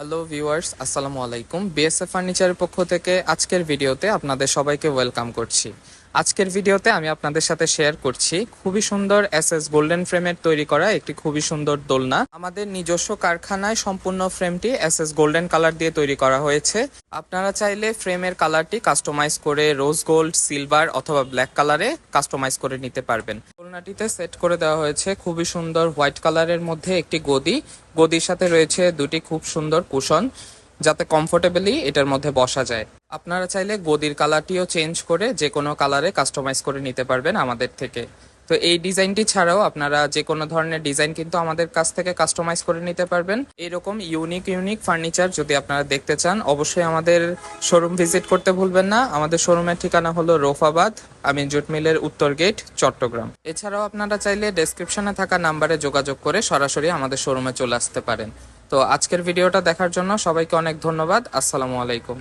Hello viewers, আসসালামু আলাইকুম। BSA ফার্নিচারের পক্ষ থেকে আজকের ভিডিওতে আপনাদের সবাইকে ওয়েলকাম করছি। আজকের ভিডিওতে আমি আপনাদের সাথে শেয়ার করছি খুবই সুন্দর এসএস গোল্ডেন ফ্রেমের তৈরি করা একটি খুবই সুন্দর দোলনা। আমাদের নিজস্ব কারখানায় সম্পূর্ণ ফ্রেমটি এসএস গোল্ডেন কালার দিয়ে তৈরি করা হয়েছে। আপনারা চাইলে ফ্রেমের কালারটি কাস্টমাইজ করে রোজ গোল্ড, সিলভার অথবা ব্ল্যাক কালারে কাস্টমাইজ করে নিতে পারবেন। দোলনাটিতে সেট করে দেওয়া হয়েছে খুবই সুন্দর হোয়াইট কালারের মধ্যে একটি গদির সাথে রয়েছে দুটি খুব সুন্দর কুশন, যাতে কমফোর্টেবলি এটার মধ্যে বসা যায়। আপনারা চাইলে গদির কালারটিও চেঞ্জ করে যে কোনো কালারে কাস্টমাইজ করে নিতে পারবেন আমাদের থেকে। তো এই ডিজাইনটি ছাড়াও আপনারা যে কোনো ধরনের ডিজাইন কিন্তু আমাদের কাছ থেকে কাস্টমাইজ করে নিতে পারবেন। এরকম ইউনিক ফার্নিচার যদি আপনারা দেখতে চান, অবশ্যই আমাদের শোরুম ভিজিট করতে ভুলবেন না। আমাদের শোরুমের ঠিকানা হলো রোফাবাদ, আমিন জুট মিলের উত্তর গেট, চট্টগ্রাম। এছাড়াও আপনারা চাইলে ডেসক্রিপশনে থাকা নাম্বারে যোগাযোগ করে সরাসরি আমাদের শোরুমে চলে আসতে পারেন। তো আজকের ভিডিওটা দেখার জন্য সবাইকে অনেক ধন্যবাদ। আসসালামু আলাইকুম।